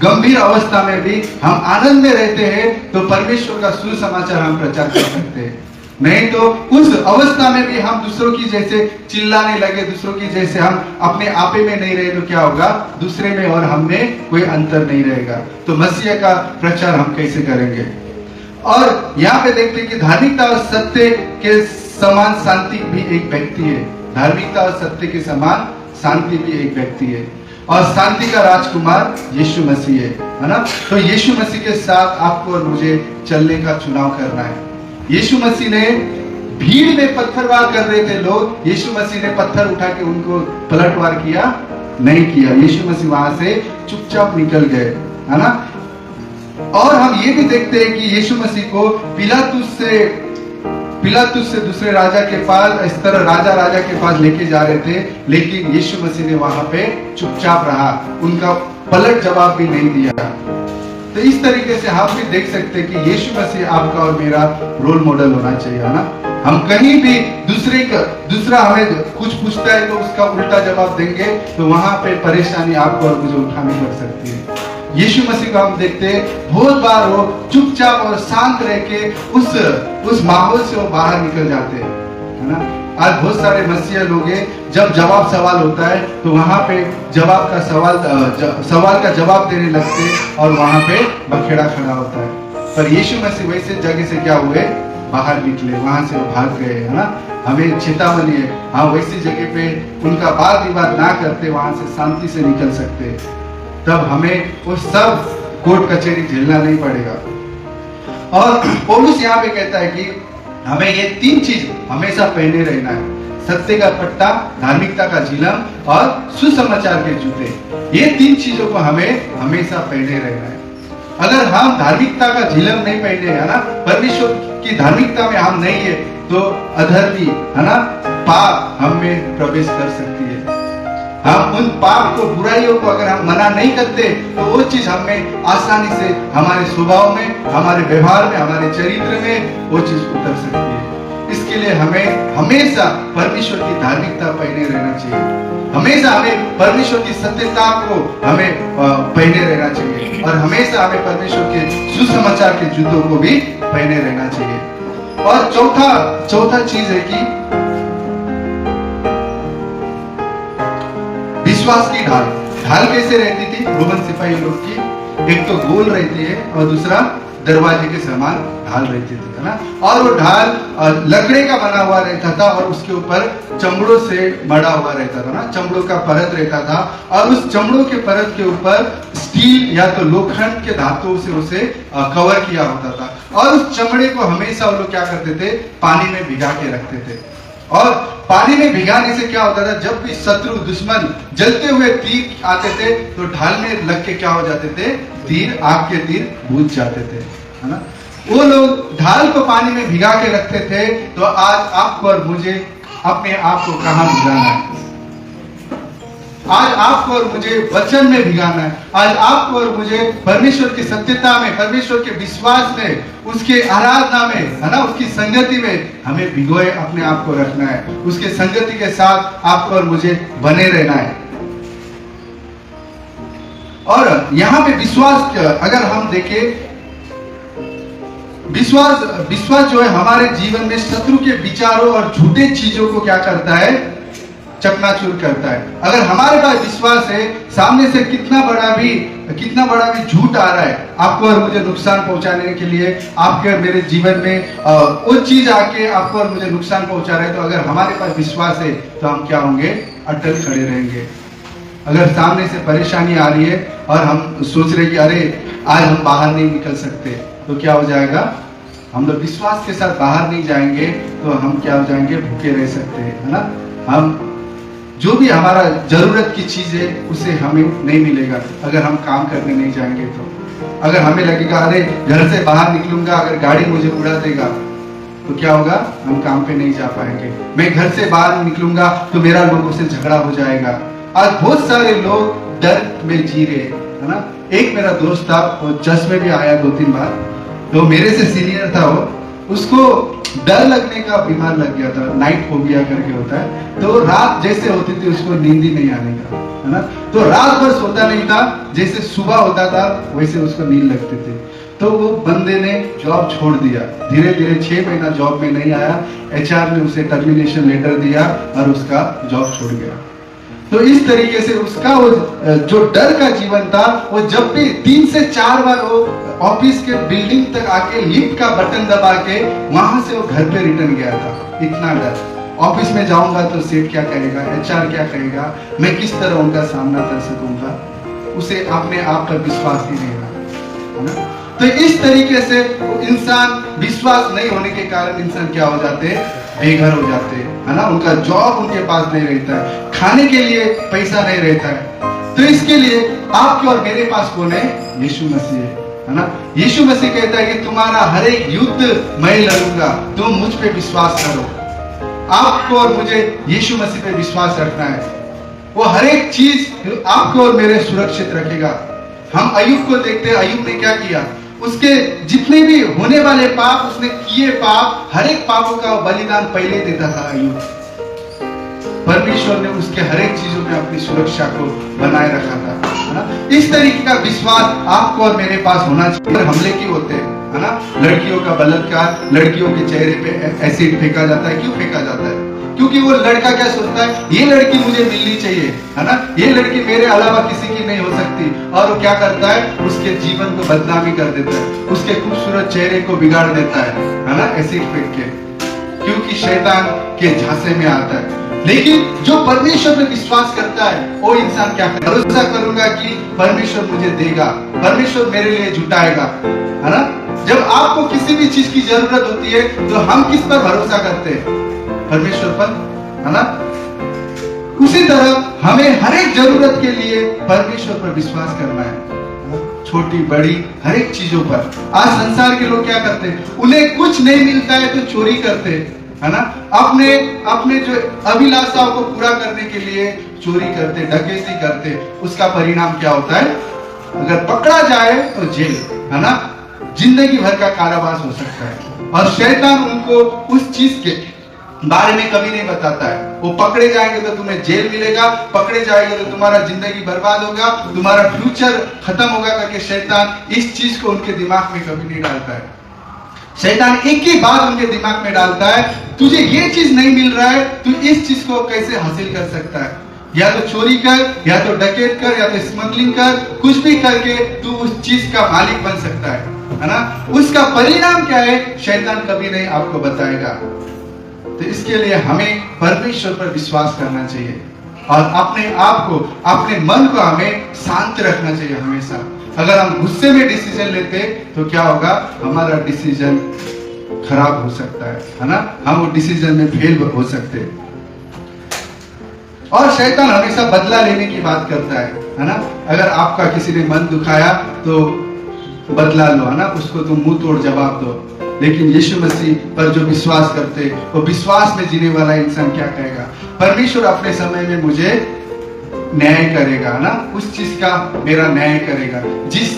[SPEAKER 1] गंभीर अवस्था में भी हम आनंद में रहते हैं तो परमेश्वर का सुसमाचार हम प्रचार कर सकते हैं। नहीं तो उस अवस्था में भी हम दूसरों की जैसे चिल्लाने लगे, दूसरों की जैसे हम अपने आपे में नहीं रहे तो क्या होगा? दूसरे में और हम में कोई अंतर नहीं रहेगा। तो मसीह का प्रचार हम कैसे करेंगे? और यहाँ पे देखते हैं कि धार्मिकता और सत्य के समान शांति भी एक व्यक्ति है। धार्मिकता और सत्य के समान शांति भी एक व्यक्ति है, और शांति का राजकुमार यीशु मसीह है ना। तो यीशु मसीह के साथ आपको और मुझे चलने का चुनाव करना है। यीशु मसीह ने भीड़ में पत्थरवार कर रहे थे लोग, यीशु मसीह ने पत्थर उठा के उनको पलटवार किया नहीं किया। यीशु मसीह वहां से चुपचाप निकल गए, है ना। और हम ये भी देखते हैं कि यीशु मसीह को पिलातुस से दूसरे राजा के पास, इस तरह राजा के पास लेके जा रहे थे, लेकिन यीशु मसीह ने वहां पे चुपचाप रहा, उनका पलट जवाब भी नहीं दिया। तो इस तरीके से हम भी देख सकते हैं कि यीशु मसीह आपका और मेरा रोल मॉडल होना चाहिए, है ना। हम कहीं भी दूसरा हमें कुछ पूछता है तो उसका उल्टा जवाब देंगे तो वहां पे परेशानी आपको और मुझे उठानी पड़ सकती है। यीशु मसीह को हम देखते हैं बहुत बार वो चुपचाप और शांत रह के उस माहौल से वो बाहर निकल जाते हैं, है ना। आज बहुत सारे मसीह लोग हैं, जब जवाब सवाल होता है तो वहां पे सवाल का जवाब देने लगते हैं और वहां पे बखेड़ा खड़ा होता है। पर यीशु मसीह वैसे जगह से क्या हुए? बाहर निकले, वहां से वो भाग गए, है ना। हमें चेतावनी है, हाँ वैसी जगह पे उनका वाद विवाद ना करते, वहां से शांति से निकल सकते हैं। तब हमें वो सब कोर्ट कचहरी झेलना नहीं पड़ेगा। और पौलुस यहाँ पे कहता है कि हमें ये तीन चीज हमेशा पहने रहना है: सत्य का पट्टा, धार्मिकता का झिलम और सुसमाचार के जूते। ये तीन चीजों को हमें हमेशा पहने रहना है। अगर हम धार्मिकता का झिलम नहीं पहने, है ना, परमेश्वर की धार्मिकता में हम नहीं है, तो अधर्मी, है ना, पाप हम में प्रवेश कर सकती है। हम उन पाप को, बुराइयों को अगर हम मना नहीं करते तो वो चीज हमें आसानी से हमारे स्वभाव में, हमारे व्यवहार में, हमारे चरित्र में वो चीज उतर सकती है। इसके लिए हमें हमेशा परमेश्वर की धार्मिकता पहने रहना चाहिए। हमेशा हमें परमेश्वर की सत्यता को हमें पहने रहना चाहिए, और हमेशा हमें परमेश्वर के सुसमाचार के जूतों को भी पहने रहना चाहिए। और चौथा चीज है कि विश्वास की ढाल कैसे रहती थी रोमन सिपाही लोग की? एक तो गोल रहती है और दूसरा दरवाजे के समान ढाल रहती थी, है ना। और वो ढाल लकड़े का बना हुआ रहता था और उसके ऊपर चमड़ों से मड़ा हुआ रहता था ना, चमड़ों का परत रहता था, और उस चमड़ों के परत के ऊपर स्टील या तो लोखंड के धातुओं से उसे कवर किया होता था। और उस चमड़े को हमेशा वो लोग क्या करते थे? पानी में भिगा के रखते थे। और पानी में भिगाने से क्या होता था? जब भी शत्रु, दुश्मन जलते हुए तीर आते थे तो ढाल में लग के क्या हो जाते थे? तीर, आग के तीर बुझ जाते थे, है ना। वो लोग ढाल को पानी में भिगा के रखते थे। तो आज आपको और मुझे अपने आप को कहां भिगाना है? आज आपको और मुझे वचन में भिगाना है। आज आपको और मुझे परमेश्वर की सत्यता में, परमेश्वर के विश्वास में, उसके आराधना में, है ना, उसकी संगति में हमें भिगोए अपने आप को रखना है। उसके संगति के साथ आपको और मुझे बने रहना है। और यहाँ पे विश्वास, अगर हम देखें, विश्वास जो है हमारे जीवन में शत्रु के विचारों और झूठे चीजों को क्या करता है, चकनाचूर करता है। अगर हमारे पास विश्वास है, सामने से कितना बड़ा भी झूठ आ रहा है आपको और मुझे नुकसान पहुंचाने के लिए, आपके और मेरे जीवन में वो चीज आके आपको और मुझे नुकसान पहुंचा रहा है, तो अगर हमारे पास विश्वास है तो हम क्या होंगे, अटल खड़े रहेंगे। अगर सामने से परेशानी आ रही है और हम सोच रहे कि अरे आज हम बाहर नहीं निकल सकते, तो क्या हो जाएगा, हम लोग विश्वास के साथ बाहर नहीं जाएंगे तो हम क्या हो जाएंगे, भूखे रह सकते हैं, है ना। हम जो भी हमारा जरूरत की चीज है उसे हमें नहीं मिलेगा अगर हम काम करने नहीं जाएंगे। तो अगर हमें लगेगा अरे घर से बाहर निकलूंगा, अगर गाड़ी मुझे उड़ा देगा तो क्या होगा, हम काम पे नहीं जा पाएंगे। मैं घर से बाहर निकलूंगा तो मेरा लोगों से झगड़ा हो जाएगा। आज बहुत सारे लोग डर में जी रहे, है ना। एक मेरा दोस्त था, वो चर्च में भी आया 2-3 बार, तो मेरे से सीनियर था वो, उसको डर लगने का बीमार लग गया था, नाइट फोबिया करके होता है। तो रात जैसे होती थी उसको नींद ही नहीं आने का, है ना। तो रात भर सोता नहीं था, जैसे सुबह होता था वैसे उसको नींद लगती थी। तो वो बंदे ने जॉब छोड़ दिया, धीरे धीरे 6 महीना जॉब में नहीं आया, HR ने उसे टर्मिनेशन लेटर दिया और उसका जॉब छोड़ गया। तो इस तरीके से उसका वो जो डर का जीवन था, वो जब भी 3 से 4 बार वो ऑफिस के बिल्डिंग तक आके लिफ्ट का बटन दबा के वहां से वो घर पे रिटर्न गया था। इतना डर, ऑफिस में जाऊंगा तो सेठ क्या कहेगा, HR क्या कहेगा, मैं किस तरह उनका सामना कर सकूंगा, उसे अपने आप पर विश्वास ही नहीं रहा, है ना। तो इस तरीके से इंसान, विश्वास नहीं होने के कारण इंसान क्या हो जाते हैं, बेघर हो जाते हैं, है ना। उनका जॉब उनके पास नहीं रहता है, खाने के लिए पैसा नहीं रहता है। तो इसके लिए आपके और मेरे पास कौन है, यीशु मसीह है ना। यीशु मसीह कहता है कि तुम्हारा हर एक युद्ध मैं लड़ूंगा, तुम मुझ पे विश्वास करो। आपको और मुझे यीशु मसीह पे विश्वास रखना है। वो हर एक चीज आपको और मेरे सुरक्षित रखेगा। हम अय्यूब को देखते हैं, अय्यूब ने क्या किया, उसके जितने भी होने वाले पाप, उसने किए पाप, हर एक पापों का बलिदान पहले देता था अय्यूब। परमेश्वर ने उसके हर एक चीजों में अपनी सुरक्षा को बनाए रखा था, है ना। इस तरीके का विश्वास आपको और मेरे पास होना चाहिए। हमले क्यों होते हैं, है ना, लड़कियों का बलात्कार, लड़कियों के चेहरे पे एसिड फेंका जाता है, क्यों फेंका जाता है, क्योंकि वो लड़का क्या सोचता है, ये लड़की मुझे मिलनी चाहिए, है ना, ये लड़की मेरे अलावा किसी की नहीं हो सकती। और वो क्या करता है, उसके जीवन को बदनामी कर देता है, उसके खूबसूरत चेहरे को बिगाड़ देता है ना, एसिड फेंक के, क्योंकि शैतान के झांसे में आता है। लेकिन जो परमेश्वर पर विश्वास करता है वो इंसान क्या करे, भरोसा करूंगा कि परमेश्वर मुझे देगा, परमेश्वर मेरे लिए जुटाएगा, है ना। जब आपको किसी भी चीज की जरूरत होती है तो हम किस पर भरोसा करते हैं, परमेश्वर पर, है ना। उसी तरह हमें हर एक जरूरत के लिए परमेश्वर पर विश्वास करना है, छोटी बड़ी हर एक चीजों पर। आज संसार के लोग क्या करते हैं, उन्हें कुछ नहीं मिलता है तो चोरी करते हैं, है ना, अपने जो अभिलाषाओं को पूरा करने के लिए चोरी करते, डकैती करते। उसका परिणाम क्या होता है, अगर पकड़ा जाए तो जेल, है ना, जिंदगी भर का कारावास हो सकता है। और शैतान उनको उस चीज के बारे में कभी नहीं बताता है। वो पकड़े जाएंगे तो तुम्हें जेल मिलेगा, पकड़े जाएंगे तो तुम्हारा जिंदगी बर्बाद होगा, तुम्हारा फ्यूचर खत्म होगा करके शैतान इस चीज को उनके दिमाग में कभी नहीं डालता है। शैतान एक ही बात उनके दिमाग में डालता है, तुझे ये चीज नहीं मिल रहा है, तू इस चीज को कैसे हासिल कर सकता है, या तो चोरी कर, या तो डकैत कर, या तो स्मगलिंग कर, कुछ भी करके तू उस चीज का मालिक बन सकता है ना। उसका परिणाम क्या है शैतान कभी नहीं आपको बताएगा। तो इसके लिए हमें परमेश्वर पर विश्वास करना चाहिए और अपने आप को, अपने मन को हमें शांत रखना चाहिए हमेशा। अगर हम गुस्से में डिसीजन लेते तो क्या होगा, हमारा डिसीजन खराब हो सकता है ना, हम वो डिसीजन में फेल हो सकते हैं। और शैतान हमेशा बदला लेने की बात करता है ना। अगर आपका किसी ने मन दुखाया तो बदला लो, है ना, उसको तुम मुंह तोड़ जवाब दो। लेकिन यीशु मसीह पर जो विश्वास करते, वो विश्वास में जीने वाला इंसान क्या कहेगा, परमेश्वर अपने समय में मुझे न्याय करेगा ना, उस चीज का मेरा न्याय करेगा। जिस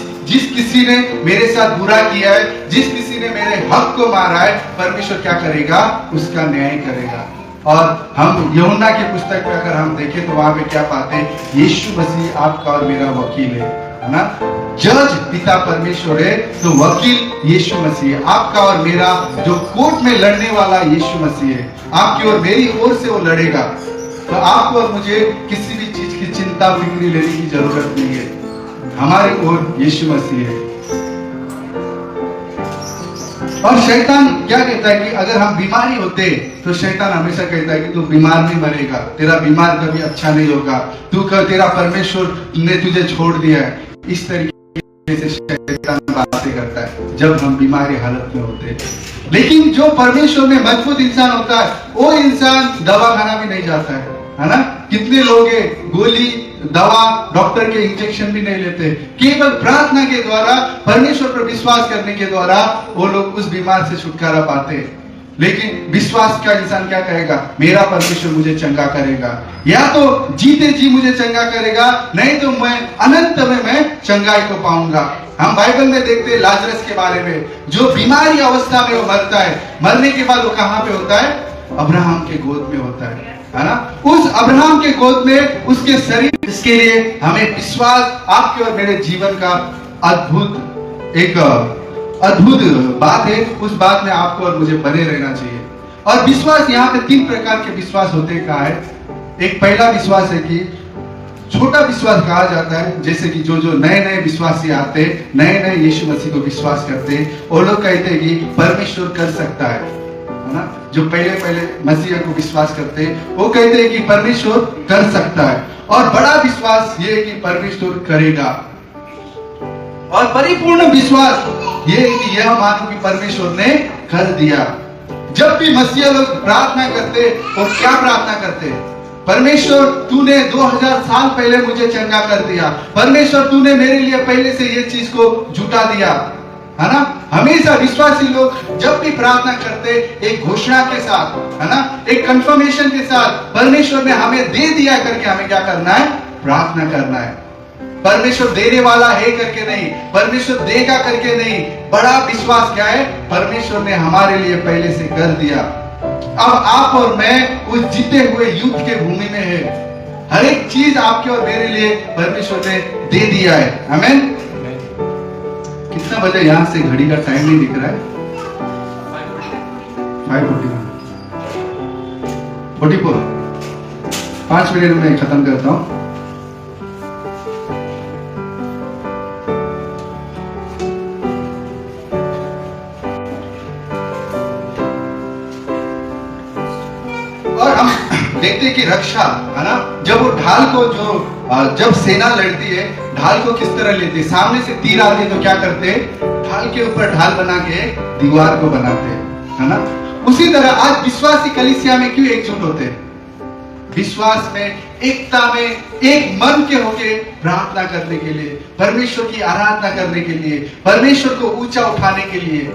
[SPEAKER 1] किसी ने मेरे साथ बुरा किया है, जिस किसी ने मेरे हक को मारा है, परमेश्वर क्या करेगा? उसका न्याय करेगा। और हम यूहन्ना की पुस्तक में अगर हम देखें तो वहां पे क्या पाते हैं? यीशु मसीह आपका और मेरा वकील है ना। जज पिता परमेश्वर है, तो वकील यीशु मसीह है। आपका और मेरा जो कोर्ट में लड़ने वाला यीशु मसीह है, आपकी और मेरी ओर से वो लड़ेगा। तो आपको और मुझे किसी भी चीज की चिंता फिक्री लेने की जरूरत नहीं है। हमारी ओर यीशु मसीह है। और शैतान क्या कहता है कि अगर हम बीमारी होते तो शैतान हमेशा कहता है कि तू बीमार नहीं मरेगा, तेरा बीमार कभी अच्छा नहीं होगा, तेरा परमेश्वर ने तुझे छोड़ दिया है। इस तरीके से शैतान बातें करता है जब हम बीमारी हालत में होते हैं। लेकिन जो परमेश्वर में मजबूत इंसान होता है, वो इंसान दवा खाना भी नहीं जाता है ना। कितने लोग हैं गोली दवा डॉक्टर के इंजेक्शन भी नहीं लेते, केवल प्रार्थना के द्वारा, परमेश्वर पर विश्वास करने के द्वारा वो लोग उस बीमार से छुटकारा पाते हैं। लेकिन विश्वास का इंसान क्या कहेगा? मेरा परमेश्वर मुझे चंगा करेगा, या तो जीते जी मुझे चंगा करेगा, नहीं तो मैं अनंत में मैं चंगाई को पाऊंगा। हम बाइबल में देखते हैं लाजरस के बारे में, जो बीमारी अवस्था में वो मरता है, मरने के बाद वो कहां पे होता है? अब्राहम के गोद में होता है ना। उस अब्राहम के गोद में उसके शरीर, इसके लिए हमें विश्वास, आपके और मेरे जीवन का अद्भुत बात है। उस बात में आपको और मुझे बने रहना चाहिए। और विश्वास, यहाँ पे 3 प्रकार के विश्वास होते हैं। कहा है, एक पहला विश्वास है कि छोटा विश्वास कहा जाता है, जैसे कि जो नए विश्वासी आते हैं, नए यीशु मसीह को विश्वास करते हैं, वो लोग कहते हैं कि परमेश्वर कर सकता है ना। जो पहले मसीह को विश्वास करते हैं, वो कहते हैं कि परमेश्वर कर सकता है। और बड़ा विश्वास ये है कि परमेश्वर करेगा। और परिपूर्ण विश्वास ये है कि यह मानो कि परमेश्वर ने कर दिया। जब भी मसीह लोग प्रार्थना करते, और क्या प्रार्थना करते? परमेश्वर तूने 2000 साल पहले मुझे चंगा कर दिया, परमेश्वर तूने मेरे लिए पहले से ये चीज को जुटा दिया, है ना। हमेशा विश्वासी लोग जब भी प्रार्थना करते, एक घोषणा के साथ, है ना, एक कंफर्मेशन के साथ, परमेश्वर ने हमें दे दिया करके हमें क्या करना है? प्रार्थना करना है। परमेश्वर देने वाला है करके नहीं, परमेश्वर देगा करके नहीं। बड़ा विश्वास क्या है? परमेश्वर ने हमारे लिए पहले से कर दिया। अब आप और मैं उस जीते हुए युद्ध के भूमि में है। हर एक चीज आपके और मेरे लिए परमेश्वर ने दे दिया है। आमीन। कितना बजे? यहां से घड़ी का टाइम नहीं दिख रहा है। 5:44। 5 मिनट में खत्म करता हूं। और हम देखते हैं कि रक्षा, है ना, जब वो ढाल को जब सेना लड़ती है, ढाल को किस तरह लेती है? सामने से तीर आते तो क्या करते हैं? ढाल के ऊपर ढाल बना के दीवार को बनाते हैं, है ना। उसी तरह आज विश्वासी कलीसिया में क्यों एकजुट होते हैं? विश्वास में, एकता में, एक मन के होके प्रार्थना करने के लिए, परमेश्वर की आराधना करने के लिए, परमेश्वर को ऊंचा उठाने के लिए।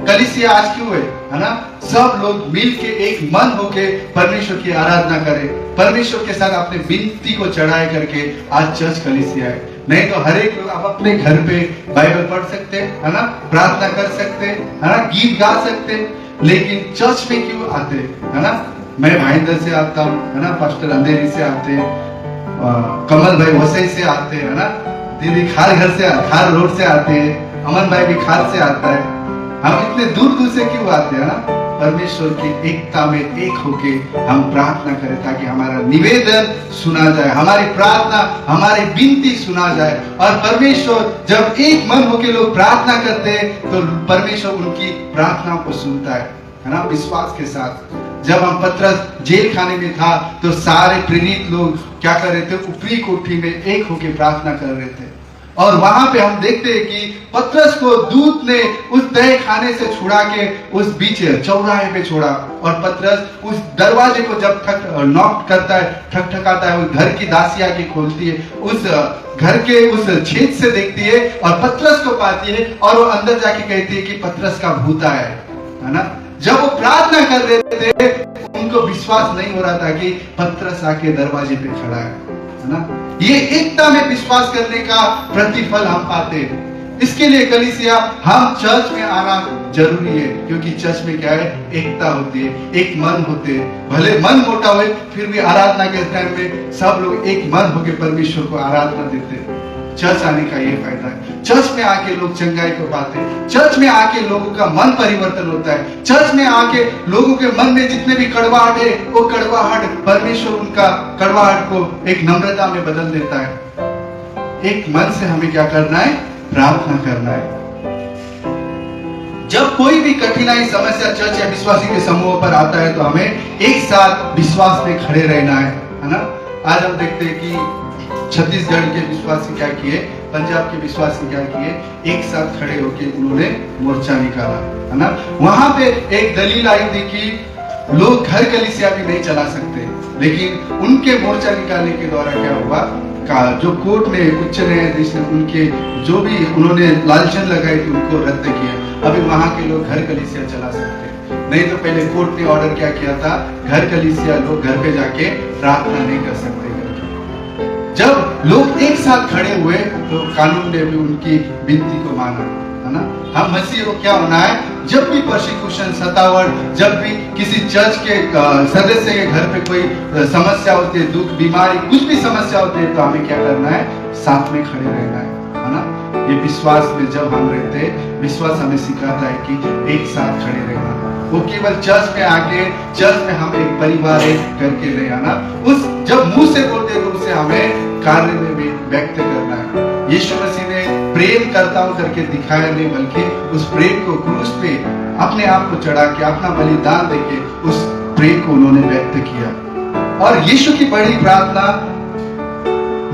[SPEAKER 1] कलीसिया आज क्यों है ना? सब लोग मिल के एक मन होके परमेश्वर की आराधना करें, परमेश्वर के साथ अपने विनती को चढ़ाए करके आज चर्च कलीसिया है। नहीं तो हर एक लोग आप अपने घर पे बाइबल पढ़ सकते हैं, है ना, प्रार्थना कर सकते हैं, है ना, गीत गा सकते हैं, लेकिन चर्च में क्यों आते हैं? है ना। मैं भाईंदर से आता हूँ, है ना, पास्टर अंधेरी से आते हैं, कमल भाई वसई से आते हैं, है ना, दीदी खार रोड से आते हैं, अमन भाई भी खार से आता है। हम इतने दूर दूर से क्यों आते हैं ना? परमेश्वर की एकता में एक होके हम प्रार्थना करें ताकि हमारा निवेदन सुना जाए, हमारी प्रार्थना, हमारी विनती सुना जाए। और परमेश्वर जब एक मन होके लोग प्रार्थना करते हैं तो परमेश्वर उनकी प्रार्थना को सुनता है ना, विश्वास के साथ। जब हम पतरस जेल खाने में था तो सारे प्रेरित लोग क्या कर रहे थे? ऊपरी कोठी में एक होके प्रार्थना कर रहे थे। और वहां पे हम देखते हैं कि पतरस को दूत ने उस तय खाने से छुड़ा के उस बीच चौराहे पे छोड़ा, और पतरस उस दरवाजे को जब नॉक करता है, ठकठकाता है, उस घर की दासी आके खोलती है, उस घर के उस छेद से देखती है और पतरस को पाती है, और वो अंदर जाके कहती है कि पतरस का भूत आया है ना। जब वो प्रार्थना कर रहे थे उनको विश्वास नहीं हो रहा था कि पतरस आके दरवाजे पे खड़ा है। है ना। ये एकता में विश्वास करने का प्रतिफल हम पाते हैं। इसके लिए कलीसिया हम चर्च में आना जरूरी है, क्योंकि चर्च में क्या है, एकता होती है, एक मन होते हैं। भले मन मोटा हो फिर भी आराधना के टाइम में सब लोग एक मन होकर परमेश्वर को आराधना देते हैं। चर्च आने का ये फायदा है। चर्च में आके लोग चंगाई को पाते हैं, चर्च में आके लोगों का मन परिवर्तन होता है, चर्च में आके लोगों के मन में जितने भी कड़वाहट है वो कड़वाहट परमेश्वर उनका कड़वाहट को एक नम्रता में बदल देता है। एक मन से हमें क्या करना है, प्रार्थना करना है। जब कोई भी कठिनाई समस्या चर्च या विश्वासी के समूह पर आता है तो हमें एक साथ विश्वास में खड़े रहना है ना। आज हम देखते हैं कि छत्तीसगढ़ के विश्वासी क्या किए, पंजाब के विश्वासी क्या किए, एक साथ खड़े होकर उन्होंने मोर्चा निकाला, है ना। वहां पे एक दलील आई थी कि लोग घर कलीसिया भी नहीं चला सकते, लेकिन उनके मोर्चा निकालने के द्वारा क्या हुआ, जो कोर्ट ने, उच्च न्यायाधीश ने उनके जो भी उन्होंने लालचन लगाई थी उनको रद्द किया। अभी वहां के लोग घर कलीसिया चला सकते हैं। नहीं तो पहले कोर्ट ने ऑर्डर क्या किया था, घर कलीसिया लोग घर पे जाके प्रार्थना नहीं कर सकते करके। जब लोग एक साथ खड़े हुए तो कानून ने भी उनकी विनती को माना, है ना। हम मसीह को क्या होना है, जब भी प्रोसिक्यूशन, सतावट, जब भी किसी चर्च के सदस्य के घर पे कोई समस्या होती है, दुख, बीमारी, कुछ भी समस्या होती है, तो हमें क्या करना है, साथ में खड़े रहना है ना। ये विश्वास में जब हम रहते हैं, विश्वास हमें सिखाता है कि एक साथ खड़े रहना। वो केवल चर्च में आके, चर्च में हम एक परिवार है करके नहीं आना, उस जब मुंह से बोलते हैं तो उसे हमें कार्य में भी व्यक्त करना है। यीशु मसीह ने प्रेम करता हूं करके दिखाया नहीं, बल्कि उस प्रेम को क्रूस पे अपने आप को चढ़ा के, अपना बलिदान देके उस प्रेम को उन्होंने व्यक्त किया। और यीशु की बड़ी प्रार्थना,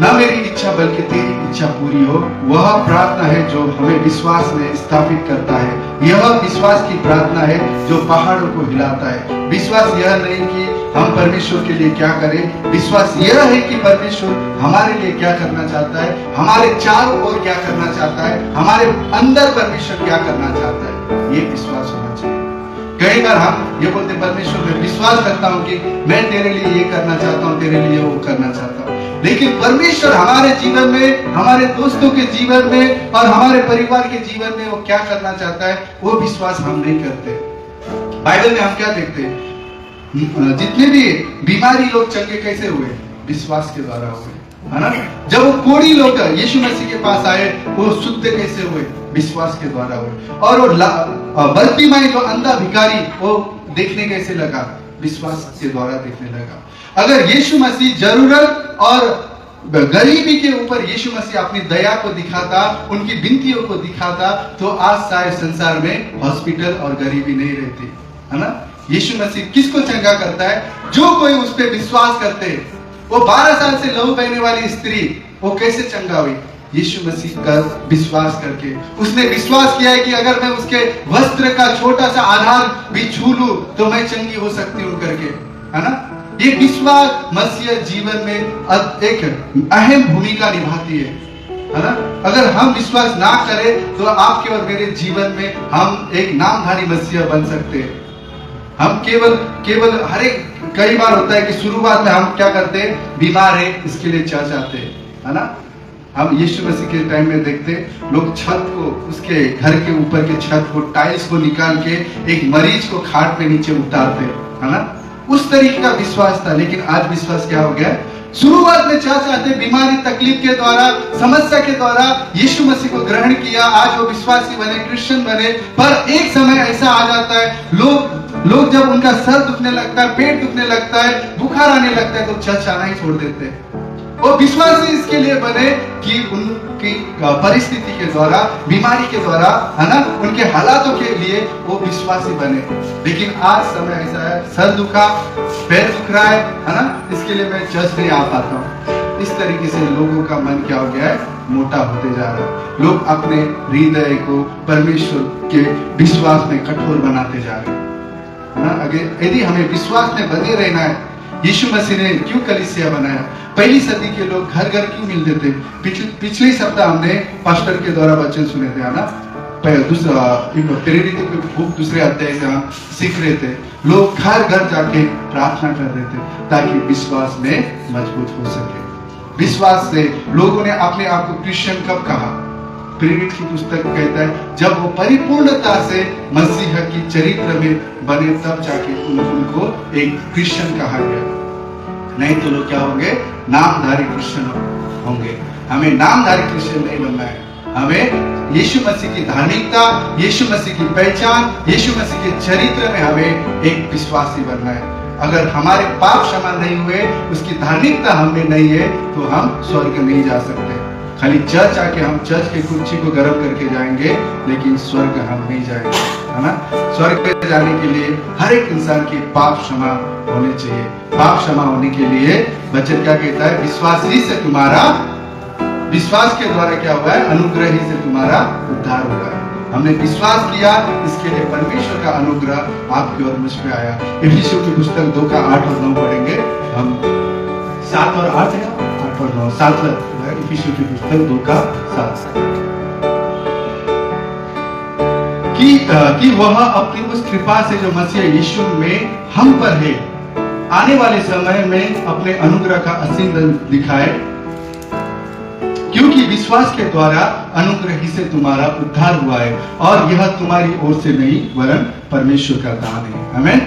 [SPEAKER 1] न मेरी इच्छा बल्कि तेरी इच्छा पूरी हो, वह प्रार्थना है जो हमें विश्वास में स्थापित करता है। यह विश्वास की प्रार्थना है जो पहाड़ों को हिलाता है। विश्वास यह नहीं कि हम परमेश्वर के लिए क्या करें, विश्वास यह है कि परमेश्वर हमारे लिए क्या करना चाहता है, हमारे चारों ओर क्या करना चाहता है, हमारे अंदर परमेश्वर क्या करना चाहता है। ये विश्वास होना चाहिए। कई बार हम ये बोलते, परमेश्वर में विश्वास करता हूं कि मैं तेरे लिए ये करना चाहता हूं, तेरे लिए वो करना चाहता हूं, लेकिन परमेश्वर हमारे जीवन में, हमारे दोस्तों के जीवन में और हमारे परिवार के जीवन में वो क्या करना चाहता है, वो विश्वास हम नहीं करते। बाइबल में हम क्या देखते हैं, जितने भी बीमारी लोग चंगे कैसे हुए, विश्वास के द्वारा हुए, है ना। जब वो कोढ़ी लोग यीशु मसीह के पास आए, वो शुद्ध कैसे हुए, विश्वास के द्वारा हुए। और वो बर्तिमाई जो अंधा भिखारी, वो देखने कैसे लगा, विश्वास के द्वारा देखने लगा। अगर यीशु मसीह जरूरत और गरीबी के ऊपर यीशु मसीह अपनी दया को दिखाता, उनकी विनतियों को दिखाता, तो आज शायद संसार में हॉस्पिटल और गरीबी नहीं रहती, है ना। यीशु मसीह किसको चंगा करता है, जो कोई उस पर विश्वास करते हैं। वो 12 साल से लहू बहने वाली स्त्री, वो कैसे चंगा हुई, यीशु मसीह का विश्वास करके। उसने विश्वास किया है कि अगर मैं उसके वस्त्र का छोटा सा आधार भी छू लूं तो मैं चंगी हो सकती हूं करके, है ना। ये विश्वास मसीह जीवन में एक अहम भूमिका निभाती है ना। अगर हम विश्वास ना करें तो आपके और मेरे जीवन में हम एक नामधारी मसीह बन सकते हैं। हम केवल हर एक, कई बार होता है कि शुरुआत में हम क्या करते हैं, बीमार है इसके लिए चर्च आते हैं, है ना। हम यीशु मसीह के टाइम में देखते लोग छत को, उसके घर के ऊपर के छत को, टाइल्स को निकाल के एक मरीज को खाट पे नीचे उतारते, है ना। उस तरीके का विश्वास था। लेकिन आज विश्वास क्या हो गया, शुरुआत में चर्च आते, बीमारी तकलीफ के द्वारा, समस्या के द्वारा यीशु मसीह को ग्रहण किया, आज वो विश्वासी बने, क्रिश्चियन बने। पर एक समय ऐसा आ जाता है, लोग जब उनका सर दुखने लगता है, पेट दुखने लगता है, बुखार आने लगता है, तो चर्च आना ही छोड़ देते हैं। वो विश्वासी इसके लिए बने कि उनकी परिस्थिति के द्वारा, बीमारी के द्वारा, है ना, उनके हालातों के लिए वो विश्वासी बने। लेकिन आज समय ऐसा है, सर दुखा, पैर दुख रहा है ना, इसके लिए मैं चर्च नहीं आ पाता हूँ। इस तरीके से लोगों का मन क्या हो गया है, मोटा होते जा रहा है। लोग अपने हृदय को परमेश्वर के विश्वास में कठोर बनाते जा रहे हैं ना। अगर यदि हमें विश्वास में बने रहना है, यीशु मसीह ने क्यों कलीसिया बनाया, पहली सदी के लोग घर घर क्यों मिलते थे। पिछले सप्ताह हमने पास्टर के द्वारा वचन सुने थे, है ना। दूसरा प्रेरित बुक दूसरे अध्याय से हम सीख रहे थे, लोग घर घर जाके प्रार्थना कर रहे थे ताकि विश्वास में मजबूत हो सके। विश्वास से लोगों ने अपने आप को क्रिश्चियन कब कहा? प्रेरित की पुस्तक कहता है जब वो परिपूर्णता से मसीह की चरित्र में बने तब जाके उनको एक क्रिश्चियन कहा गया। नहीं तो लोग क्या होंगे? नामधारी क्रिश्चियन होंगे। हमें नामधारी क्रिश्चियन नहीं बनना है। हमें यीशु मसीह की धार्मिकता, यीशु मसीह की पहचान, यीशु मसीह के चरित्र में हमें एक विश्वासी बनना है। अगर हमारे पाप क्षमा नहीं हुए, उसकी धार्मिकता हमें नहीं है, तो हम स्वर्ग नहीं जा सकते। खाली चर्च आके हम चर्च के कुर्सी को गर्म करके जाएंगे, लेकिन स्वर्ग हम नहीं जाएंगे, है ना? स्वर्ग पे जाने के लिए हर एक इंसान के पाप क्षमा होने चाहिए। पाप क्षमा होने के लिए वचन क्या कहता है? विश्वास ही से तुम्हारा, विश्वास के द्वारा क्या हुआ है? अनुग्रह ही से तुम्हारा उद्धार हुआ है। हमने विश्वास किया, इसके लिए परमेश्वर का अनुग्रह आपकी और मुझ पे आया। इफिसियों की पुस्तक 2 का 8 और 9 पढ़ेंगे हम। 7 और 8 है, 8 और 9, 7 इफिसियों की पुस्तक 2 का 7 कि वह अपनी उस कृपा से जो मसीह यीशु में हम पर है, आने वाले समय में अपने अनुग्रह का असीम धन दिखाए, क्योंकि विश्वास के द्वारा अनुग्रह ही से तुम्हारा उद्धार हुआ है, और यह तुम्हारी ओर से नहीं वरन परमेश्वर का दान है। आमीन।